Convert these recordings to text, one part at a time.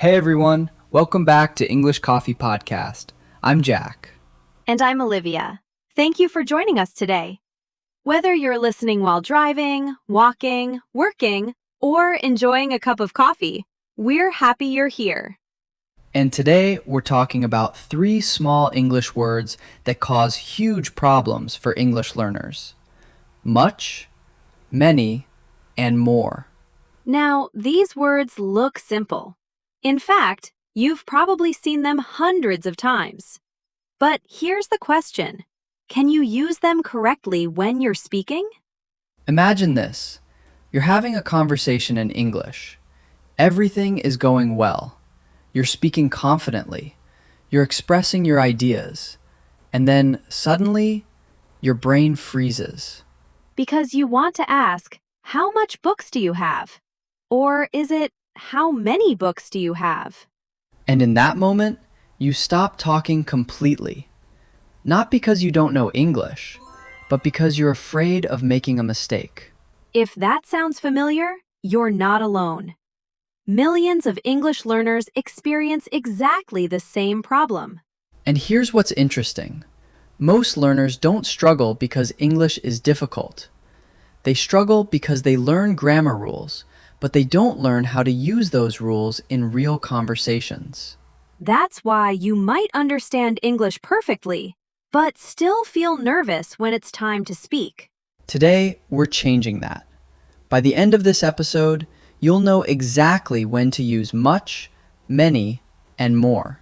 Hey everyone, welcome back to English Coffee Podcast. I'm Jack. And I'm Olivia. Thank you for joining us today. Whether you're listening while driving, walking, working, or enjoying a cup of coffee, we're happy you're here. And today we're talking about 3 small English words that cause huge problems for English learners. Much, many, and more. Now, these words look simple. In fact, you've probably seen them hundreds of times. But here's the question. Can you use them correctly when you're speaking? Imagine this. You're having a conversation in English. Everything is going well. You're speaking confidently. You're expressing your ideas. And then suddenly, your brain freezes. Because you want to ask, how much books do you have? Or is it, how many books do you have? And in that moment, you stop talking completely. Not because you don't know English, but because you're afraid of making a mistake. If that sounds familiar, you're not alone. Millions of English learners experience exactly the same problem. And here's what's interesting. Most learners don't struggle because English is difficult. They struggle because they learn grammar rules, but they don't learn how to use those rules in real conversations. That's why you might understand English perfectly, but still feel nervous when it's time to speak. Today, we're changing that. By the end of this episode, you'll know exactly when to use much, many, and more.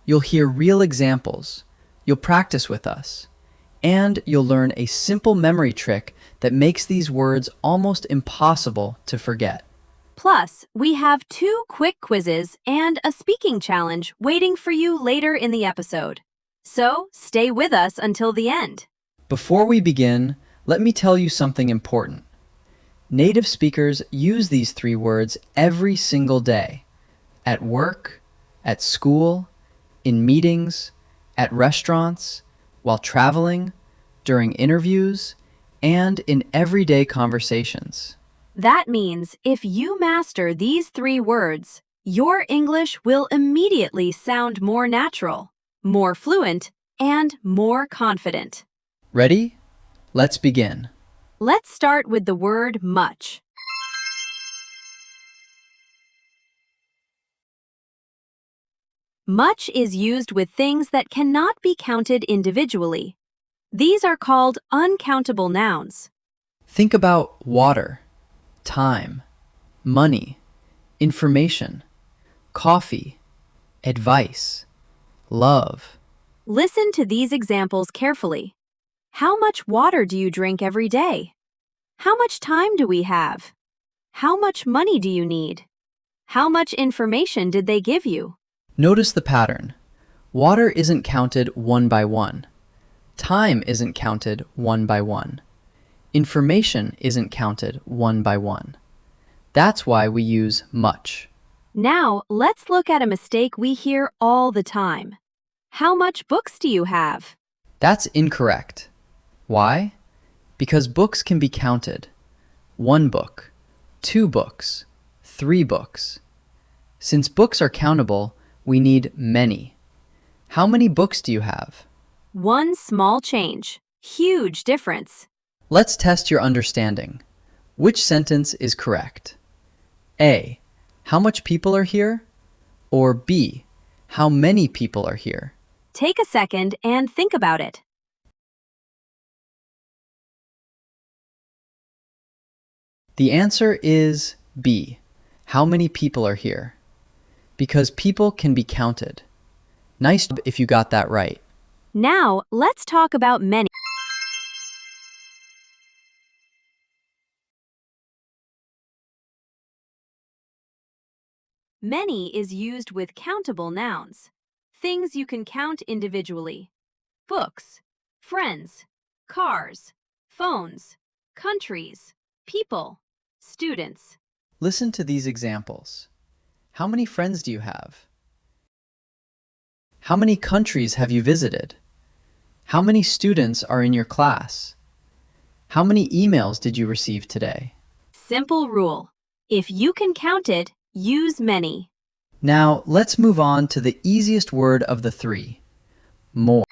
You'll hear real examples, you'll practice with us, and you'll learn a simple memory trick that makes these words almost impossible to forget. Plus, we have 2 quick quizzes and a speaking challenge waiting for you later in the episode. So, stay with us until the end. Before we begin, let me tell you something important. Native speakers use these 3 words every single day. At work, at school, in meetings, at restaurants, while traveling, during interviews, and in everyday conversations. That means if you master these 3 words, your English will immediately sound more natural, more fluent, and more confident. Ready? Let's begin. Let's start with the word much. Much is used with things that cannot be counted individually. These are called uncountable nouns. Think about water, time, money, information, coffee, advice, love. Listen to these examples carefully. How much water do you drink every day? How much time do we have? How much money do you need? How much information did they give you? Notice the pattern. Water isn't counted one by one. Time isn't counted one by one. Information isn't counted one by one. That's why we use much. Now, let's look at a mistake we hear all the time. How much books do you have? That's incorrect. Why? Because books can be counted. 1 book, 2 books, 3 books. Since books are countable, we need many. How many books do you have? 1 small change. Huge difference. Let's test your understanding. Which sentence is correct? A. How much people are here? Or B. How many people are here? Take a second and think about it. The answer is B. How many people are here? Because people can be counted. Nice job if you got that right. Now, let's talk about many. Many is used with countable nouns, things you can count individually. Books, friends, cars, phones, countries, people, students. Listen to these examples. How many friends do you have? How many countries have you visited? How many students are in your class? How many emails did you receive today? Simple rule. If you can count it, use many. Now, let's move on to the easiest word of the three, more.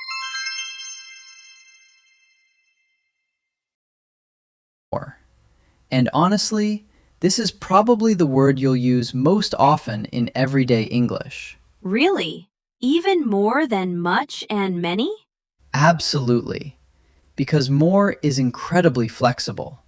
And honestly, this is probably the word you'll use most often in everyday English. Really? Even more than much and many? Absolutely, because more is incredibly flexible.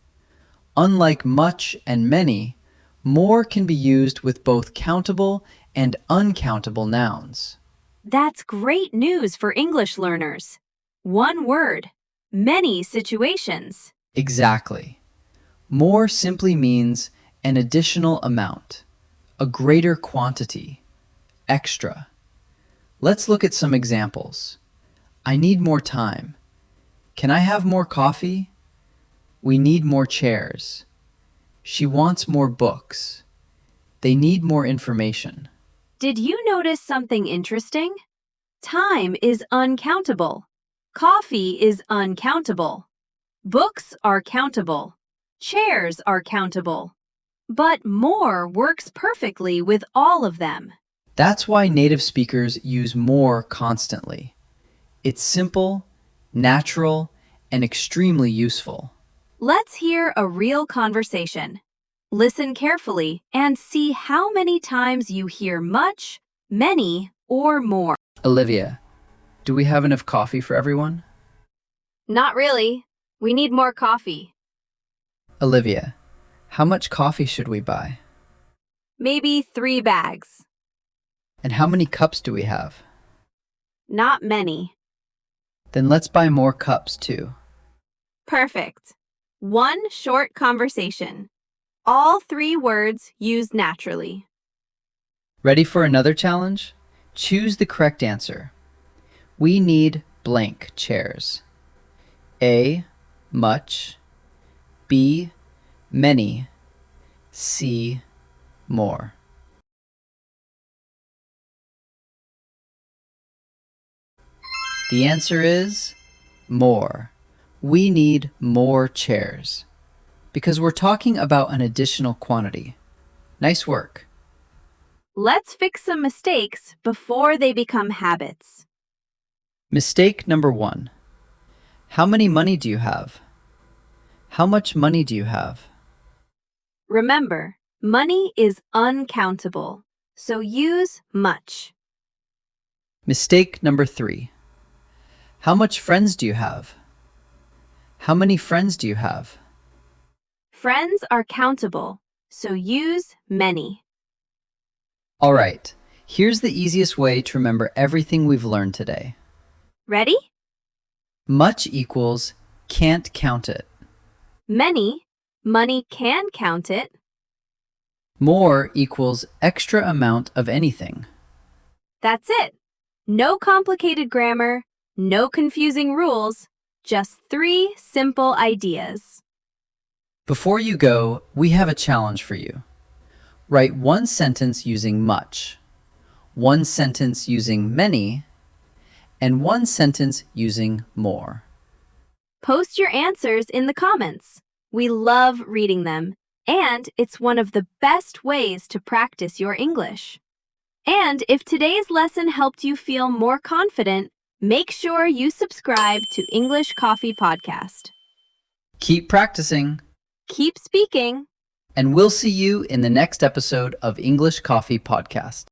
Unlike much and many, more can be used with both countable and uncountable nouns. That's great news for English learners. One word, many situations. Exactly. More simply means an additional amount, a greater quantity, extra. Let's look at some examples. I need more time. Can I have more coffee? We need more chairs. She wants more books. They need more information. Did you notice something interesting? Time is uncountable. Coffee is uncountable. Books are countable. Chairs are countable. But more works perfectly with all of them. That's why native speakers use more constantly. It's simple, natural, and extremely useful. Let's hear a real conversation. Listen carefully and see how many times you hear much, many, or more. Olivia, do we have enough coffee for everyone? Not really. We need more coffee. Olivia, how much coffee should we buy? Maybe 3 bags. And how many cups do we have? Not many. Then let's buy more cups too. Perfect. One short conversation. All 3 words used naturally. Ready for another challenge? Choose the correct answer. We need blank chairs. A, much. B, many. C, more. The answer is more. We need more chairs because we're talking about an additional quantity. Nice work. Let's fix some mistakes before they become habits. Mistake number 1. How many money do you have? How much money do you have? Remember, money is uncountable, so use much. Mistake number 3. How much friends do you have? How many friends do you have? Friends are countable, so use many. All right, here's the easiest way to remember everything we've learned today. Ready? Much equals can't count it. Many, money can count it. More equals extra amount of anything. That's it. No complicated grammar, no confusing rules, just 3 simple ideas. Before you go, we have a challenge for you. Write one sentence using much, one sentence using many, and one sentence using more. Post your answers in the comments. We love reading them, and it's one of the best ways to practice your English. And if today's lesson helped you feel more confident, make sure you subscribe to English Coffee Podcast. Keep practicing, Keep speaking. and we'll see you in the next episode of English Coffee Podcast.